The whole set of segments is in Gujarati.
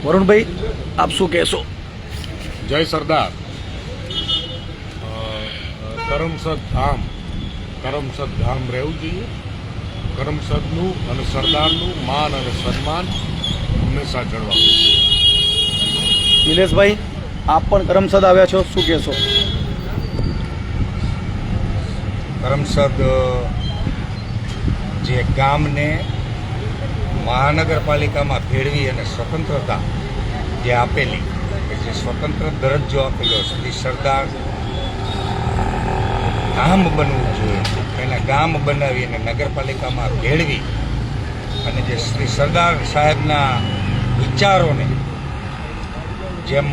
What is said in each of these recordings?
વરુણભાઈ, આપ શું કહેશો? જય સરદાર. કરમસદ ધામ રહેવું જોઈએ. કરમસદનું અને સરદારનું માન અને સન્માન હંમેશા જળવાવું. નિલેશભાઈ, આપ પણ કરમસદ આવ્યા છો, શું કહેશો? કરમસદ જે ગામને મહાનગરપાલિકામાં ભેળવી અને સ્વતંત્રતા જે આપેલી, જે સ્વતંત્ર દરજ્જો આપેલો શ્રી સરદાર ગામ બનવું જોઈએ, એને ગામ બનાવી અને નગરપાલિકામાં ભેળવી અને જે શ્રી સરદાર સાહેબના વિચારોને જેમ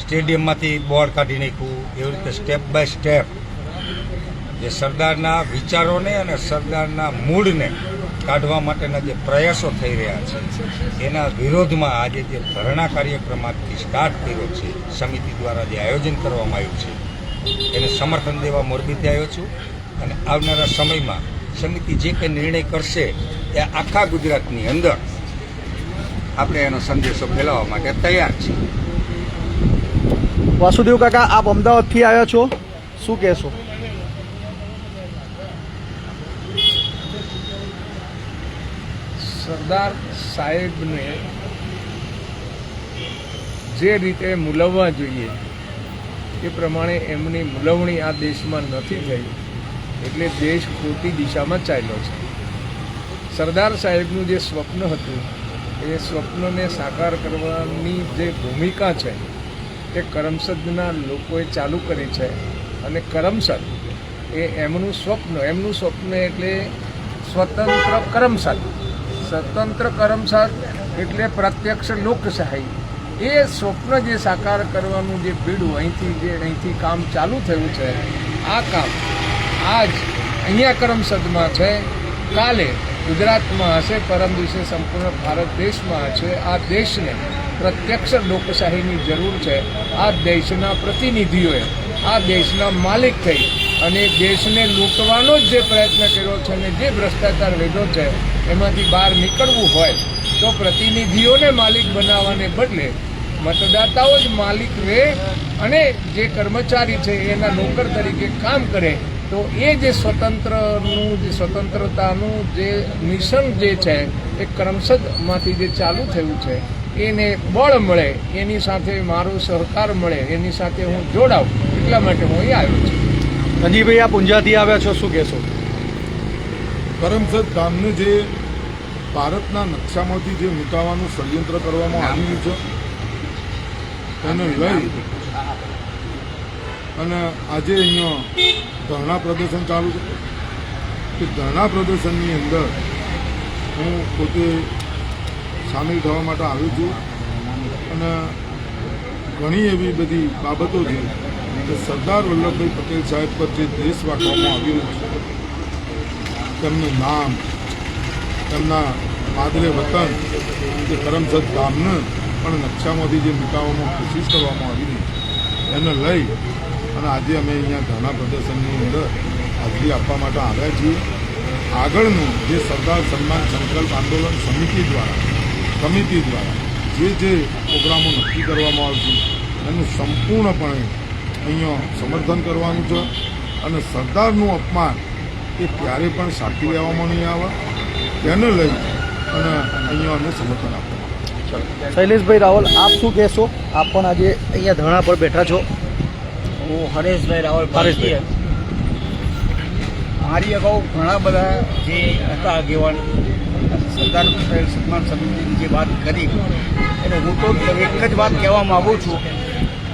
સ્ટેડિયમમાંથી બોર્ડ કાઢી નાખ્યું એવી રીતે સ્ટેપ બાય સ્ટેપ જે સરદારના વિચારોને અને સરદારના મૂળને કાઢવા માટેના જે પ્રયાસો થઈ રહ્યા છે એના વિરોધમાં આજે જે ધરણા કાર્યક્રમ આજથી સ્ટાર્ટ કર્યો છે, સમિતિ દ્વારા જે આયોજન કરવામાં આવ્યું છે એને સમર્થન દેવા મોરબીથી આવ્યો છું. અને આવનારા સમયમાં સમિતિ જે કંઈ નિર્ણય કરશે એ આખા ગુજરાતની અંદર આપણે એનો સંદેશો ફેલાવવા માટે તૈયાર છીએ. વાસુદેવ કાકા, આપ અમદાવાદથી આવ્યા છો, શું કહેશો? સરદાર સાહેબને જે રીતે મૂલવવા જોઈએ એ પ્રમાણે એમની મૂલવણી આ દેશમાં નથી થઈ, એટલે દેશ ખોટી દિશામાં ચાલ્યો છે. સરદાર સાહેબનું જે સ્વપ્ન હતું એ સ્વપ્નને સાકાર કરવાની જે ભૂમિકા છે એ કરમસદના લોકોએ ચાલુ કરી છે. અને કરમસદ એ એમનું સ્વપ્ન એટલે સ્વતંત્ર કરમસદ. સ્વતંત્ર કરમસદ એટલે પ્રત્યક્ષ લોકશાહી. એ સ્વપ્ન જે સાકાર કરવાનું જે બીડું અહીંથી કામ ચાલુ થયું છે, આ કામ આજ અહીંયા કરમસદમાં છે, કાલે ગુજરાતમાં હશે, પરમ દિવસે સંપૂર્ણ ભારત દેશમાં હશે. આ દેશને પ્રત્યક્ષ લોકશાહીની જરૂર છે. આ દેશના પ્રતિનિધિઓએ આ દેશના માલિક થઈ અને દેશને લૂંટવાનો જ જે પ્રયત્ન કર્યો છે અને જે ભ્રષ્ટાચાર વેધો છે એમાંથી બહાર નીકળવું હોય તો પ્રતિનિધિઓને માલિક બનાવવાને બદલે મતદાતાઓ જ માલિક રહે અને જે કર્મચારી છે એના નોકર તરીકે કામ કરે, તો એ જે સ્વતંત્રતાનું જે મિશન જે છે એ કરમસદમાંથી જે ચાલુ થયું છે એને બળ મળે, એની સાથે મારો સહકાર મળે, એની સાથે હું જોડાઉં, એટલા માટે હું અહીં આવ્યો છું. સંજીવભાઈ, આપ ઊંઝાથી આવ્યા છો, શું કહેશો? કરમસદ ગામને જે ભારતના નકશામાંથી જે મિટાવવાનું ષડયંત્ર કરવામાં આવ્યું છે એને લઈ અને આજે અહીંયા ધરણા પ્રદર્શન ચાલુ છે. કે ધરણા પ્રદર્શનની અંદર હું પોતે સામેલ થવા માટે આવ્યો છું અને ઘણી એવી બધી બાબતો છે કે સરદાર વલ્લભભાઈ પટેલ સાહેબ પર જે દેશ રાખવામાં આવ્યું છે, તેમનું નામ, તેમના માદરે વતન જે કરમસદ ગામને પણ નકશામાંથી જે મિટાવવામાં કોશિશ કરવામાં આવી એને લઈ અને આજે અમે અહીંયા ધરણા પ્રદર્શનની અંદર હાજરી આપવા માટે આવ્યા છીએ. આગળનું જે સરદાર સન્માન સંકલ્પ આંદોલન સમિતિ દ્વારા જે પ્રોગ્રામો નક્કી કરવામાં આવશે એનું સંપૂર્ણપણે અહીંયા સમર્થન કરવાનું છે. અને સરદારનું અપમાન એ ક્યારે પણ સાચી લેવામાં નહીં આવે, તેને લઈ અને અહીંયા અમે સમર્થન આપવાનું. શૈલેષભાઈ રાવલ, આપ શું કહેશો? આપ પણ આજે અહીંયા ધરણા પર બેઠા છો. હું હરેશભાઈ રાવલ. મારી અગાઉ ઘણા બધા જે હતા આગેવાન સરદાર પટેલ સન્માન સમિતિની જે વાત કરી એટલે હું તો એક જ વાત કહેવા માગું છું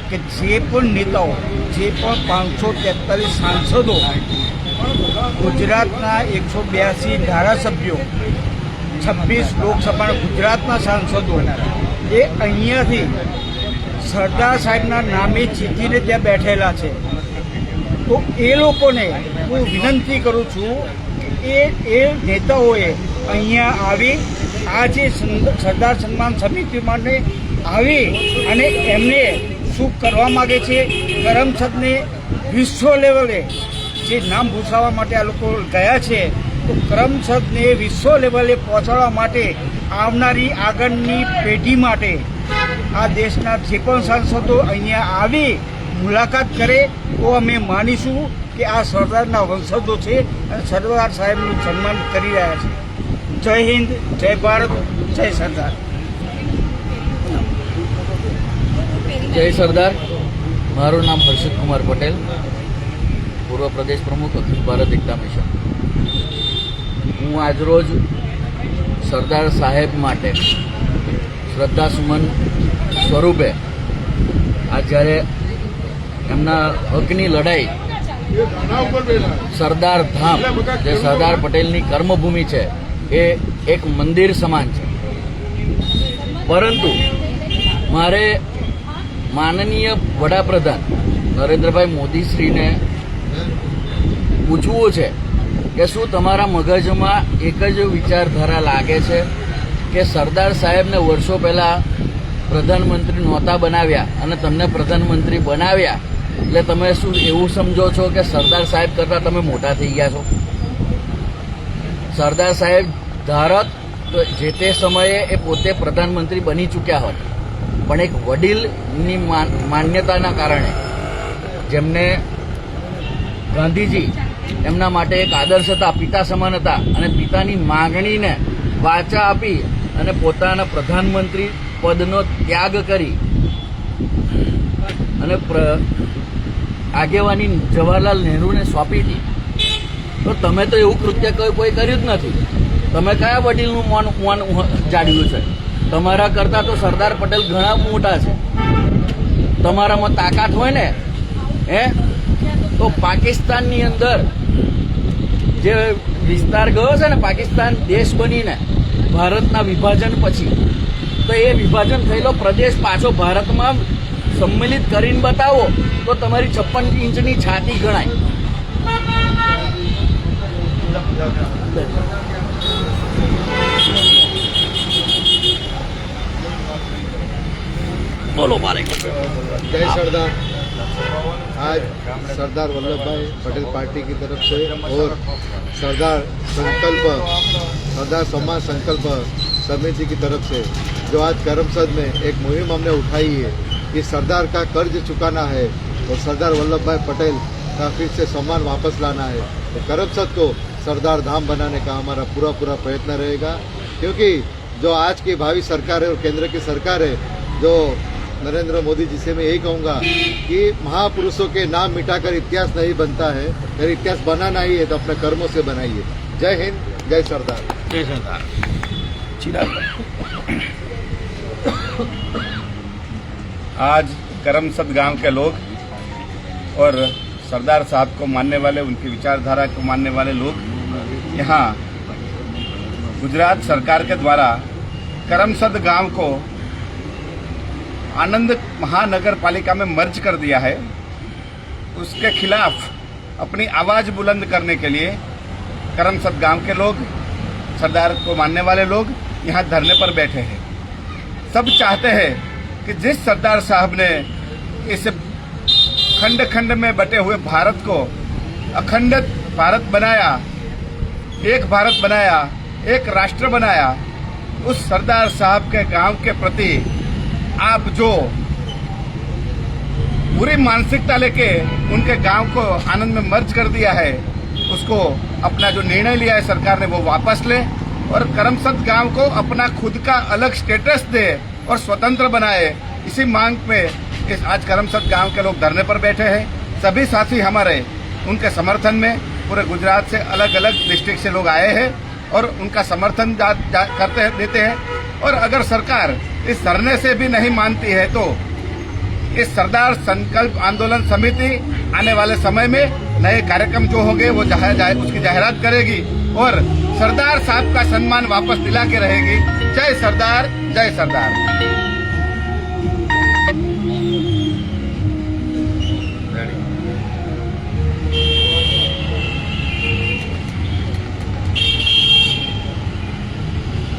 કે જે પણ નેતાઓ, જે પણ 543 સાંસદો, ગુજરાતના 182 ધારાસભ્યો, 26 લોકસભાના ગુજરાતના સાંસદો એ અહીંયાથી સરદાર સાહેબના નામે ચીઠીને ત્યાં બેઠેલા છે. તો એ લોકોને હું વિનંતી કરું છું કે એ નેતાઓએ અહીંયા આવી આ જે સરદાર સન્માન સમિતિ માટે આવી અને એમને શું કરવા માગે છે, કરમસદને વિશ્વ લેવલે જે નામ ભૂસાવવા માટે આ લોકો ગયા છે, તો કરમસદને વિશ્વ લેવલે પહોંચાડવા માટે આવનારી આગળની પેઢી માટે આ દેશના જે પણ સાંસદો અહીંયા આવી મુલાકાત કરે તો અમે માનીશું કે આ સરદારના વંશજો છે અને સરદાર સાહેબનું સન્માન કરી રહ્યા છે. જય હિન્દ, જય ભારત, જય સરદાર. જય સરદાર. મારું નામ હર્ષિત કુમાર પટેલ, પૂર્વ પ્રદેશ પ્રમુખ અખિલ ભારત એકતા મિશન. હું આજરોજ સરદાર સાહેબ માટે શ્રદ્ધાસુમન સ્વરૂપે આ જ્યારે એમના હકની લડાઈ સરદાર ધામ, જે સરદાર પટેલની કર્મભૂમિ છે, એ એક મંદિર સમાન છે. પરંતુ મારે માનનીય વડાપ્રધાન નરેન્દ્રભાઈ મોદીશ્રીને પૂછવું છે કે શું તમારા મગજમાં એક જ વિચારધારા લાગે છે કે સરદાર સાહેબને વર્ષો પહેલાં પ્રધાનમંત્રી નહોતા બનાવ્યા અને તમને પ્રધાનમંત્રી બનાવ્યા એટલે તમે શું એવું સમજો છો કે સરદાર સાહેબ કરતાં તમે મોટા થઈ ગયા છો? સરદાર સાહેબ ધારત તો જે તે સમયે એ પોતે પ્રધાનમંત્રી બની ચૂક્યા હોત, પણ એક વડીલની માન્યતાના કારણે જેમને ગાંધીજી એમના માટે એક આદર્શ હતા, પિતા સમાન હતા, અને પિતાની માગણીને વાચા આપી અને પોતાના પ્રધાનમંત્રી પદનો ત્યાગ કરી અને આગેવાની જવાહરલાલ નહેરુને સોંપી હતી. તો તમે તો એવું કૃત્ય કોઈ કર્યું જ નથી. તમે કયા વડીલનું મોન જાળવ્યું છે? તમારા કરતાં તો સરદાર પટેલ ઘણા મોટા છે. તમારામાં તાકાત હોય ને તો પાકિસ્તાનની અંદર જે વિસ્તાર ગયો છે ને, પાકિસ્તાન દેશ બનીને ભારતના વિભાજન પછી, તો એ વિભાજન થયેલો પ્રદેશ પાછો ભારતમાં સંમિલિત કરીને બતાવો તો તમારી 56 ઇંચની છાતી ગણાય. બોલો મારે. जय सरदार. आज सरदार वल्लभ भाई पटेल पार्टी की तरफ से और सरदार सम्मान संकल्प समिति की तरफ से जो आज करमसद में एक मुहिम हमने उठाई है कि सरदार का कर्ज चुकाना है और सरदार वल्लभ भाई पटेल का फिर से सम्मान वापस लाना है. तो करमसद को सरदार धाम बनाने का हमारा पूरा प्रयत्न रहेगा, क्योंकि जो आज की भावी सरकार है और केंद्र की सरकार है, जो नरेंद्र मोदी जी से मैं यही कहूँगा कि महापुरुषों के नाम मिटाकर इतिहास नहीं बनता है, अगर इतिहास बनाना ही है तो अपने कर्मों से बनाइए. जय हिंद, जय सरदार. જય સરદાર. आज करमसद गांव के लोग और सरदार साहब को मानने वाले, उनकी विचारधारा को मानने वाले लोग यहाँ गुजरात सरकार के द्वारा करमसद गांव को आनंद महानगर पालिका में मर्ज कर दिया है, उसके खिलाफ अपनी आवाज बुलंद करने के लिए करमसद गांव के लोग, सरदार को मानने वाले लोग यहाँ धरने पर बैठे हैं. सब चाहते हैं कि जिस सरदार साहब ने इस खंड खंड में बटे हुए भारत को अखंड भारत बनाया, एक भारत बनाया, एक राष्ट्र बनाया, उस सरदार साहब के गांव के प्रति आप जो बुरी मानसिकता लेके उनके गांव को आनंद में मर्ज कर दिया है, उसको अपना जो निर्णय लिया है सरकार ने वो वापस ले और करमसद गांव को अपना खुद का अलग स्टेटस दे और स्वतंत्र बनाए. इसी मांग पे इस आज करमसद गांव के लोग धरने पर बैठे हैं. सभी साथी हमारे उनके समर्थन में पूरे गुजरात से अलग अलग डिस्ट्रिक्ट से लोग आए हैं और उनका समर्थन देते हैं. और अगर सरकार इस धरने से भी नहीं मानती है तो इस सरदार संकल्प आंदोलन समिति आने वाले समय में नए कार्यक्रम जो होंगे वो उसकी जाहिरात करेगी और सरदार साहब का सम्मान वापस दिला के रहेगी. जय सरदार, जय सरदार.